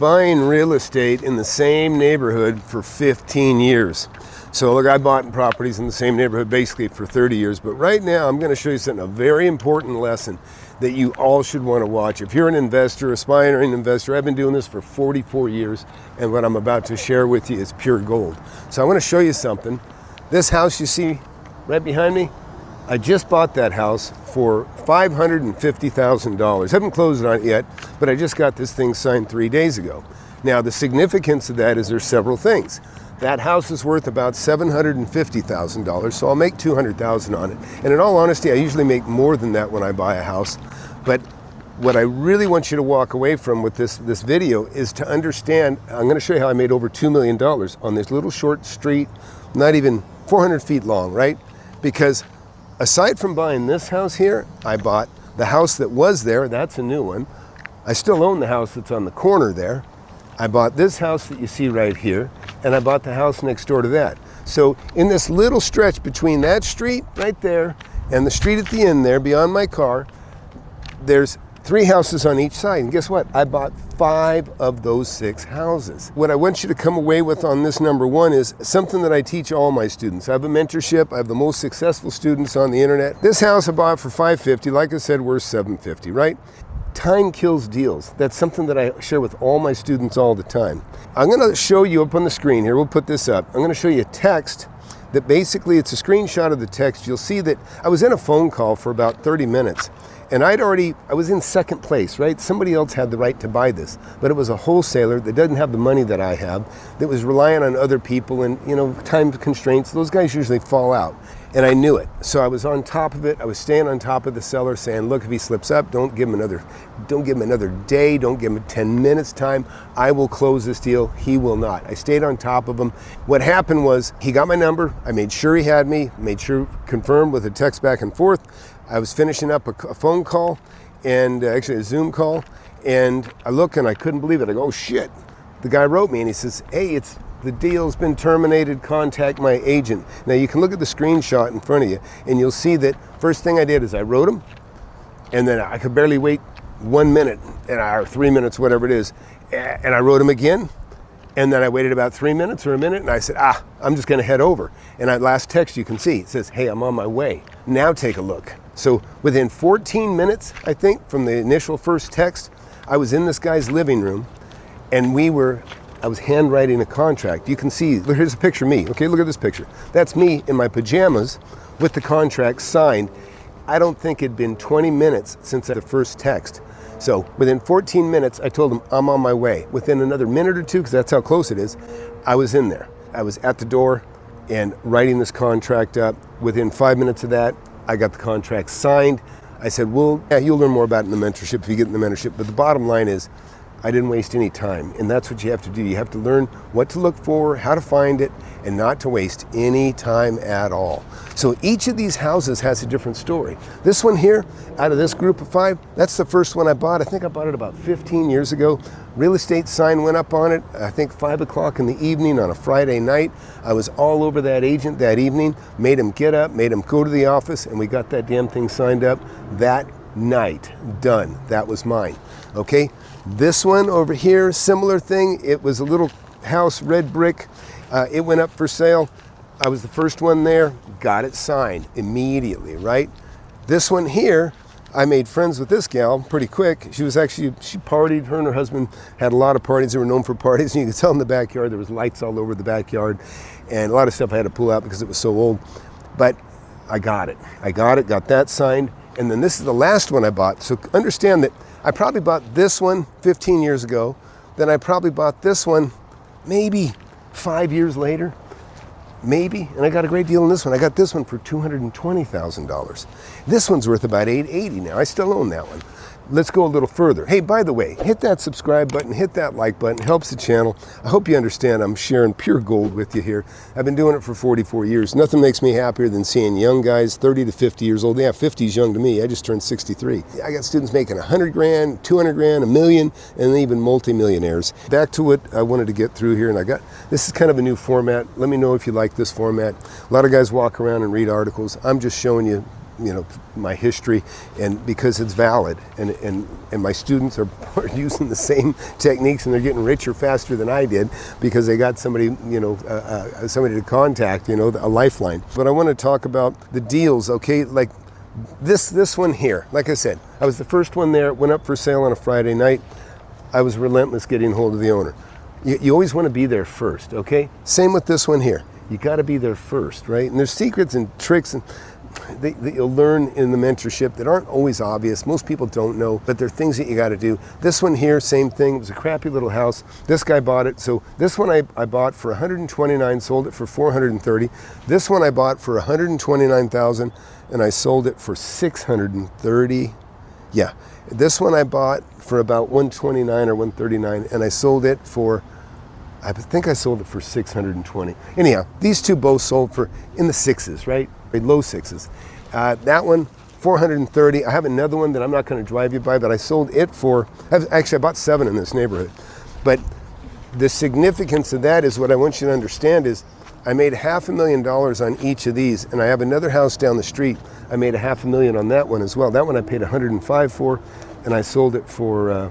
Buying real estate in the same neighborhood for 15 years. So look, I bought properties in the same neighborhood basically for 30 years, but right now I'm going to show you something, a very important lesson that you all should want to watch. If you're an investor, aspiring investor, I've been doing this for 44 years, and what I'm about to share with you is pure gold. So I want to show you something. This house you see right behind me, I just bought that house for $550,000. Haven't closed on it yet, but I just got this thing signed 3 days ago. Now, the significance of that is there's several things. That house is worth about $750,000, so I'll make $200,000 on it. And in all honesty, I usually make more than that when I buy a house. But what I really want you to walk away from with this video is to understand, I'm going to show you how I made over $2 million on this little short street, not even 400 feet long, right? Because aside from buying this house here, I bought the house that was there. That's a new one. I still own the house that's on the corner there. I bought this house that you see right here, and I bought the house next door to that. So in this little stretch between that street right there and the street at the end there beyond my car, there's 3 houses on each side. And guess what? I bought 5 of those 6 houses. What I want you to come away with on this number 1 is something that I teach all my students. I have a mentorship. I have the most successful students on the internet. This house I bought for $550,000, like I said, worth $750,000, right? Time kills deals. That's something that I share with all my students all the time. I'm going to show you up on the screen here. We'll put this up. I'm going to show you a text that basically it's a screenshot of the text. You'll see that I was in a phone call for about 30 minutes. And I was in second place, right? Somebody else had the right to buy this, but it was a wholesaler that doesn't have the money that I have, that was relying on other people, and time constraints, those guys usually fall out. And I knew it. So I was on top of it. I was staying on top of the seller saying, look, if he slips up, don't give him another day, don't give him 10 minutes time. I will close this deal. He will not. I stayed on top of him. What happened was he got my number. I made sure he had me, made sure confirmed with a text back and forth. I was finishing up a phone call, and actually a Zoom call, and I look and I couldn't believe it. I go, oh shit. The guy wrote me and he says, hey, the deal's been terminated, contact my agent. Now you can look at the screenshot in front of you and you'll see that first thing I did is I wrote him, and then I could barely wait 1 minute, or 3 minutes, whatever it is, and I wrote him again, and then I waited about 3 minutes or a minute, and I said, I'm just gonna head over. And that last text you can see, it says, hey, I'm on my way. Now take a look. So within 14 minutes, I think, from the initial first text, I was in this guy's living room, and I was handwriting a contract. You can see, here's a picture of me. Okay, look at this picture. That's me in my pajamas with the contract signed. I don't think it'd been 20 minutes since the first text. So within 14 minutes, I told him I'm on my way. Within another minute or two, because that's how close it is, I was in there. I was at the door and writing this contract up. Within 5 minutes of that, I got the contract signed. I said, well, yeah, you'll learn more about it in the mentorship if you get in the mentorship. But the bottom line is, I didn't waste any time, and that's what you have to do. You have to learn what to look for, how to find it, and not to waste any time at all. So each of these houses has a different story. This one here, out of this group of 5, that's the first one I bought. I think I bought it about 15 years ago. Real estate sign went up on it, I think 5 o'clock in the evening on a Friday night. I was all over that agent that evening, made him get up, made him go to the office, and we got that damn thing signed up that night. Done. That was mine. Okay? This one over here, similar thing. It was a little house, red brick. It went up for sale. I was the first one there, got it signed immediately, right? This one here, I made friends with this gal pretty quick. She partied, her and her husband had a lot of parties. They were known for parties, and you could tell in the backyard, there was lights all over the backyard, and a lot of stuff I had to pull out because it was so old. But I got it, got that signed. And then this is the last one I bought. So understand that I probably bought this one 15 years ago. Then I probably bought this one maybe 5 years later, maybe. And I got a great deal on this one. I got this one for $220,000. This one's worth about $880 now. I still own that one. Let's go a little further. Hey, by the way, hit that subscribe button, hit that like button, it helps the channel. I hope you understand I'm sharing pure gold with you here. I've been doing it for 44 years. Nothing makes me happier than seeing young guys, 30 to 50 years old. Yeah, 50 is young to me. I just turned 63. I got students making 100 grand, 200 grand, $1 million, and even multimillionaires. Back to what I wanted to get through here, and this is kind of a new format. Let me know if you like this format. A lot of guys walk around and read articles. I'm just showing you my history, and because it's valid, and my students are using the same techniques, and they're getting richer faster than I did because they got somebody, somebody to contact, a lifeline. But I want to talk about the deals, okay? Like this one here. Like I said, I was the first one there. It went up for sale on a Friday night. I was relentless getting hold of the owner. You always want to be there first, okay? Same with this one here. You got to be there first, right? And there's secrets and tricks that you'll learn in the mentorship that aren't always obvious. Most people don't know, but they're things that you got to do. This one here, same thing. It was a crappy little house. This guy bought it. So this one I bought for 129, sold it for 430. This one I bought for 129,000, and I sold it for 630. Yeah, this one I bought for about 129 or 139, and I sold it for, I think I sold it for 620. Anyhow, these two both sold for in the sixes, right? Low sixes. That one, 430. I have another one that I'm not going to drive you by, but I sold it for, actually I bought 7 in this neighborhood. But the significance of that is what I want you to understand is I made $500,000 on each of these, and I have another house down the street. I made $500,000 on that one as well. That one I paid 105 for, and I sold it for, I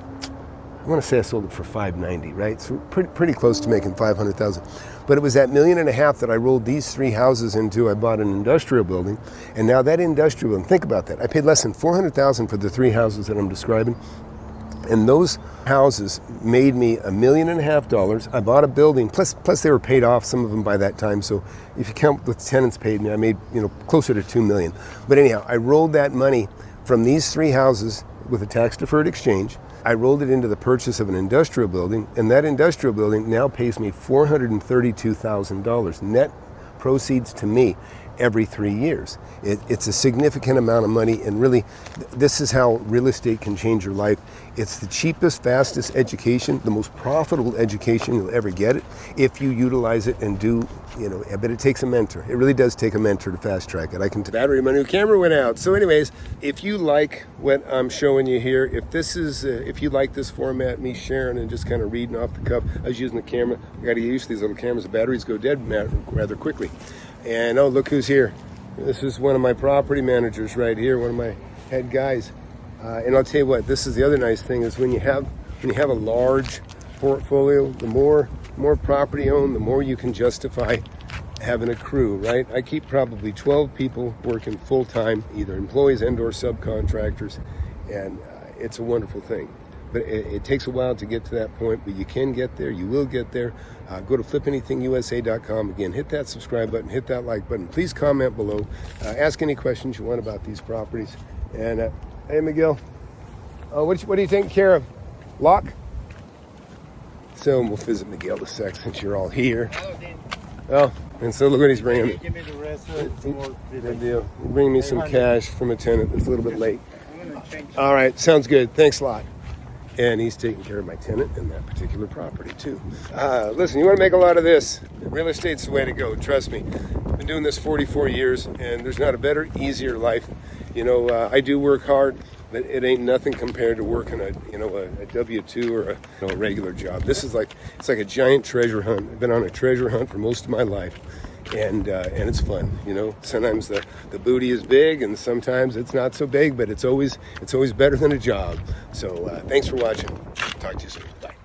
want to say I sold it for 590, right? So pretty close to making 500,000. But it was that $1.5 million that I rolled these 3 houses into. I bought an industrial building, and now that industrial building, think about that. I paid less than 400,000 for the 3 houses that I'm describing. And those houses made me $1.5 million. I bought a building, plus they were paid off, some of them by that time. So if you count what the tenants paid me, I made closer to $2 million. But anyhow, I rolled that money from these 3 houses with a tax-deferred exchange. I rolled it into the purchase of an industrial building, and that industrial building now pays me $432,000 net proceeds to me every 3 years. It's a significant amount of money, and really, this is how real estate can change your life. It's the cheapest, fastest education, the most profitable education you'll ever get it if you utilize it and do, but it takes a mentor. It really does take a mentor to fast track it. Battery of my new camera went out. So anyways, if you like what I'm showing you here, if you like this format, me sharing and just kind of reading off the cuff, I was using the camera. I got to get used to these little cameras. The batteries go dead rather quickly. And oh, look who's here. This is one of my property managers right here, one of my head guys. And I'll tell you what, this is the other nice thing is when you have a large portfolio, the more property owned, the more you can justify having a crew, right? I keep probably 12 people working full time, either employees and or subcontractors, and it's a wonderful thing. But it takes a while to get to that point, but you can get there. You will get there. Go to flipanythingusa.com. Again, hit that subscribe button, hit that like button. Please comment below. Ask any questions you want about these properties. And hey, Miguel, what are you taking care of? Lock? So we'll visit Miguel in a sec since you're all here. Oh, and so look what he's bringing me. Give me the rest of it. Good deal. Bring me some cash from a tenant that's a little bit late. All right, sounds good. Thanks a lot. And he's taking care of my tenant in that particular property too. Listen, you want to make a lot of this. Real estate's the way to go, trust me. I've been doing this 44 years, and there's not a better, easier life. I do work hard, but it ain't nothing compared to working a W-2 or a regular job. It's like a giant treasure hunt. I've been on a treasure hunt for most of my life. And it's fun, Sometimes the booty is big, and sometimes it's not so big, but it's always better than a job. So thanks for watching. Talk to you soon. Bye.